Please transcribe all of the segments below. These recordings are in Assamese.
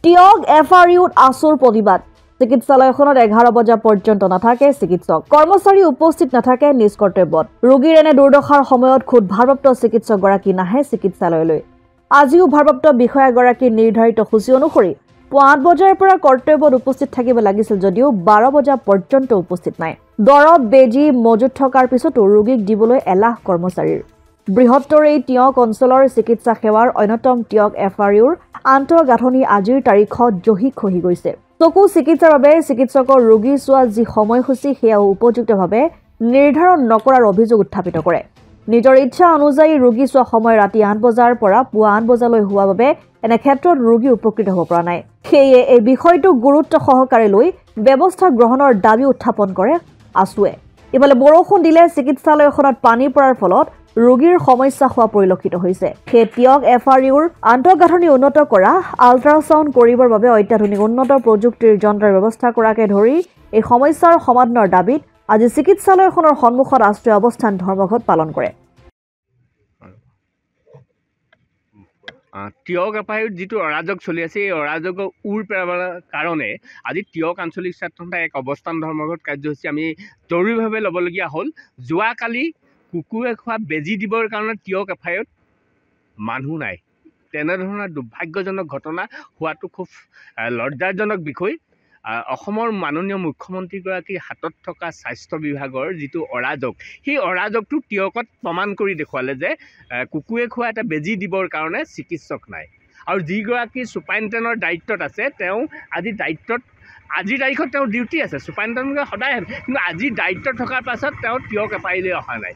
টিয়ক এফআৰইউত আসুৰ প্ৰতিবাদ চিকিৎসালয়খনত 11 বজা পৰ্যন্ত নাথাকে চিকিৎসক কৰ্মচাৰী উপস্থিত নাথাকে নিজ কৰ্তব্যত ৰোগীৰ এনে দুৰ্দশাৰ সময়ত খুদ ভাৰপ্ৰাপ্ত চিকিৎসকগৰাকী নাহে চিকিৎসালয়লৈ আজিও ভাৰপ্ৰাপ্ত বিষয়াগৰাকী নিৰ্ধাৰিত সূচী অনুসৰি 8 বজাৰ পৰা কৰ্তব্যত উপস্থিত থাকিব লাগিছিল যদিও 12 বজা পৰ্যন্ত উপস্থিত নাই দৰব বেজি মজুত থকাৰ পিছতো ৰোগীক দিবলৈ এলাহ কৰ্মচাৰীৰ বৃহত্তৰ এই টিয়ক অঞ্চলৰ চিকিৎসা সেৱাৰ অন্যতম টিয়ক এফআৰইউৰ আন্তঃগাঁথনি আজিৰ তাৰিখত জহি খহি গৈছে চকু চিকিৎসাৰ বাবে চিকিৎসকৰ ৰোগী চোৱা যি সময়সূচী সেয়া উপযুক্তভাৱে নিৰ্ধাৰণ নকৰাৰ অভিযোগ উত্থাপিত কৰে নিজৰ ইচ্ছা অনুযায়ী ৰোগী চোৱা সময় ৰাতি 8 বজাৰ পৰা পুৱা 8 বজালৈ হোৱা বাবে এনে ক্ষেত্ৰত ৰোগী উপকৃত হ'ব পৰা নাই সেয়ে এই বিষয়টো গুৰুত্ব সহকাৰে লৈ ব্যৱস্থা গ্ৰহণৰ দাবী উত্থাপন কৰে আসুৱে ইফালে বৰষুণ দিলে চিকিৎসালয়খনত পানী পৰাৰ ফলত ৰোগীৰ সমস্যা হোৱা পৰিলক্ষিত হৈছে সেই টিয়ক এফআৰইউৰ আন্তঃগাঁথনি উন্নত কৰা আল্ট্ৰাছাউণ্ড কৰিবৰ বাবে অত্যাধুনিক উন্নত প্ৰযুক্তিৰ যন্ত্ৰৰ ব্যৱস্থা কৰাকে ধৰি এই সমস্যাৰ সমাধানৰ দাবীত আজি চিকিৎসালয়খনৰ সন্মুখত আশ্ৰয় অৱস্থান ধৰ্মঘট পালন কৰে টিয়ক এফআৰইউত যিটো অৰাজক চলি আছে এই অৰাজক উৰ পেলাবৰ কাৰণে আজি টিয়ক আঞ্চলিক স্বাস্থ্য এক অৱস্থান ধৰ্মঘট কাৰ্যসূচী আমি জৰুৰীভাৱে ল'বলগীয়া হ'ল যোৱাকালি কুকুৰে খোৱা বেজি দিবৰ কাৰণে টিয়ক এফআৰইউত মানুহ নাই তেনেধৰণৰ দুৰ্ভাগ্যজনক ঘটনা হোৱাটো খুব লজ্জাজনক বিষয় অসমৰ মাননীয় মুখ্যমন্ত্ৰীগৰাকীৰ হাতত থকা স্বাস্থ্য বিভাগৰ যিটো অৰাজক সেই অৰাজকটো টিয়কত প্ৰমাণ কৰি দেখুৱালে যে কুকুৰে খোৱা এটা বেজি দিবৰ কাৰণে চিকিৎসক নাই আৰু যিগৰাকী ছুপাৰিণ্টেণ্ডেণ্টৰ দায়িত্বত আছে তেওঁ আজিৰ তাৰিখত তেওঁৰ ডিউটি আছে ছুপাৰিণ্টেণ্ডেণ্টে সদায় কিন্তু আজি দায়িত্বত থকাৰ পাছত তেওঁ টিয়ক এফআৰইউলৈ অহা নাই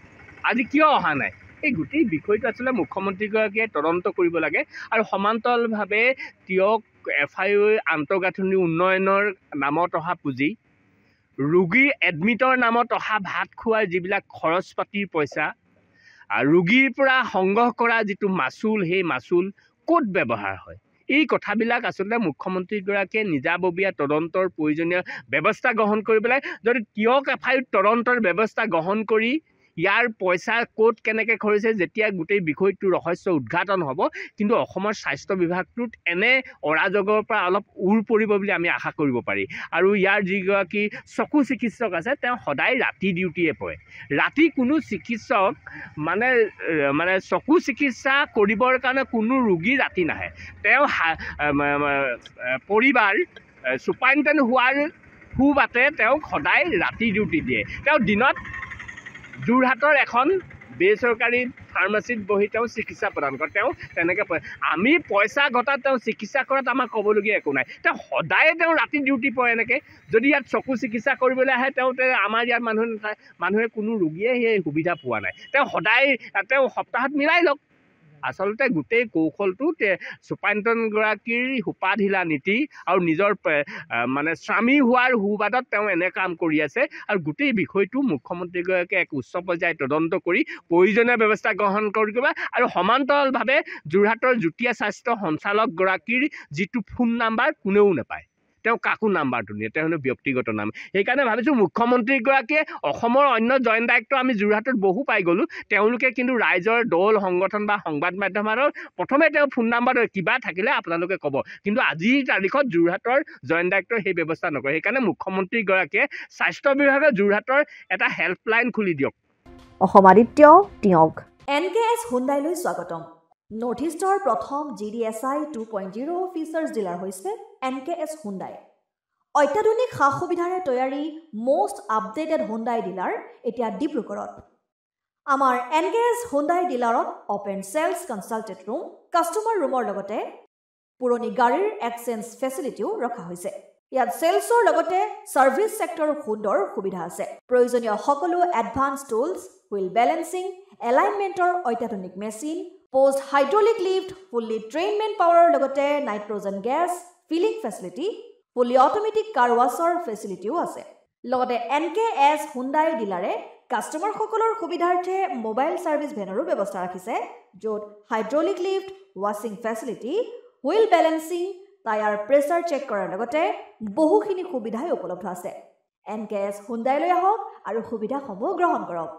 আজি কিয় অহা নাই এই গোটেই বিষয়টো আচলতে মুখ্যমন্ত্ৰীগৰাকীয়ে তদন্ত কৰিব লাগে আৰু সমান্তৰালভাৱে টিয়ক এফআৰইউৰ আন্তঃগাঁথনি উন্নয়নৰ নামত অহা পুঁজি ৰোগীৰ এডমিটৰ নামত অহা ভাত খোৱাৰ যিবিলাক খৰচ পাতিৰ পইচা ৰোগীৰ পৰা সংগ্ৰহ কৰা যিটো মাচুল সেই মাচুল ক'ত ব্যৱহাৰ হয় এই কথাবিলাক আচলতে মুখ্যমন্ত্ৰীগৰাকীয়ে নিজাববীয়া তদন্তৰ প্ৰয়োজনীয় ব্যৱস্থা গ্ৰহণ কৰি পেলাই যদি টিয়ক এফআৰইউত তদন্তৰ ব্যৱস্থা গ্ৰহণ কৰি ইয়াৰ পইচা ক'ত কেনেকৈ খৰচে যেতিয়া গোটেই বিষয়টো ৰহস্য উদ্ঘাটন হ'ব কিন্তু অসমৰ স্বাস্থ্য বিভাগটোত এনে অৰাজকৰ পৰা অলপ উৰ পৰিব বুলি আমি আশা কৰিব পাৰি আৰু ইয়াৰ যিগৰাকী চকু চিকিৎসক আছে তেওঁ সদায় ৰাতি ডিউটিয়ে পৰে ৰাতি কোনো চিকিৎসক মানে চকু চিকিৎসা কৰিবৰ কাৰণে কোনো ৰোগী ৰাতি নাহে তেওঁ পৰিবাৰ ছুপাৰিণ্টেণ্ডেণ্ট হোৱাৰ সুবাতে তেওঁক সদায় ৰাতি ডিউটি দিয়ে তেওঁ দিনত যোৰহাটৰ এখন বেচৰকাৰী ফাৰ্মাচীত বহি তেওঁ চিকিৎসা প্ৰদান কৰে তেওঁ তেনেকৈ আমি পইচা ঘটাত তেওঁ চিকিৎসা কৰাত আমাক ক'বলগীয়া একো নাই তেওঁ সদায় তেওঁ ৰাতি ডিউটি পৰে এনেকৈ যদি ইয়াত চকু চিকিৎসা কৰিবলৈ আহে আমাৰ ইয়াত মানুহে কোনো ৰোগীয়ে সেই সুবিধা পোৱা নাই তেওঁ সপ্তাহত মিলাই লওক আচলতে গোটেই কৌশলটো ছুপাৰিণ্টেণ্ডেণ্টগৰাকীৰ সোপাঢিলা নীতি আৰু নিজৰ মানে স্বামী হোৱাৰ সুবাদত তেওঁ এনে কাম কৰি আছে আৰু গোটেই বিষয়টো মুখ্যমন্ত্ৰীগৰাকীয়ে এক উচ্চ পৰ্যায়ত তদন্ত কৰি প্ৰয়োজনীয় ব্যৱস্থা গ্ৰহণ কৰিব আৰু সমান্তৰালভাৱে যোৰহাটৰ যুটীয়া স্বাস্থ্য সঞ্চালকগৰাকীৰ যিটো ফোন নাম্বাৰ কোনেও নাপায় তেওঁ কাকো নাম্বাৰটো নিয়ে তেওঁ ব্যক্তিগত নাম সেইকাৰণে ভাবিছোঁ মুখ্যমন্ত্ৰীগৰাকীয়ে অসমৰ অন্য জইণ্ট ডাইৰেক্টৰ আমি যোৰহাটত বহু পাই গ'লোঁ তেওঁলোকে কিন্তু ৰাইজৰ দল সংগঠন বা সংবাদ মাধ্যমৰ প্ৰথমে তেওঁ ফোন নাম্বাৰ কিবা থাকিলে আপোনালোকে ক'ব কিন্তু আজিৰ তাৰিখত যোৰহাটৰ জইণ্ট ডাইৰেক্টৰ সেই ব্যৱস্থা নকৰে সেইকাৰণে মুখ্যমন্ত্ৰীগৰাকীয়ে স্বাস্থ্য বিভাগে যোৰহাটৰ এটা হেল্পলাইন খুলি দিয়ক অসম আদিত্য টিয়ক এনকেএছ হুণ্ডাইলৈ স্বাগতম নৰ্থ ইষ্টৰ প্ৰথম GDSI 2.0 ফিচাৰ্ছ ডিলাৰ হৈছে এনকেএছ হুণ্ডাই অত্যাধুনিক সা সুবিধাৰে তৈয়াৰী মষ্ট আপডেটেড হুণ্ডাই ডিলাৰ এতিয়া ডিব্ৰুগড়ত আমাৰ এনকেএছ হুণ্ডাই ডিলাৰত open sales consulted room customer ৰুমৰ লগতে পুৰণি গাড়ীৰ এক্সচেঞ্জ ফেচিলিটিও ৰখা হৈছে ইয়াত চেলছৰ লগতে সাৰ্ভিস সেক্টৰৰ সুন্দৰ সুবিধা আছে প্ৰয়োজনীয় সকলো এডভান্স টুলছ হুইল বেলেন্সিং এলাইনমেন্টৰ অত্যাধুনিক machine post hydraulic lift fully trained men পাৱাৰৰ লগতে nitrogen gas filling facility fully automatic car washer ফেচিলিটিও আছে লগতে এনকেএছ হুণ্ডাই ডিলাৰে কাষ্টমাৰসকলৰ সুবিধাৰ্থে মোবাইল সাৰ্ভিস ভেনৰো ব্যৱস্থা ৰাখিছে য'ত হাইড্ৰলিক লিফ্ট ৱাছিং facility wheel balancing tyre pressure check কৰাৰ লগতে বহুখিনি সুবিধাই উপলব্ধ আছে এনকেএছ হুণ্ডাইলৈ আহক আৰু সুবিধাসমূহ গ্ৰহণ কৰক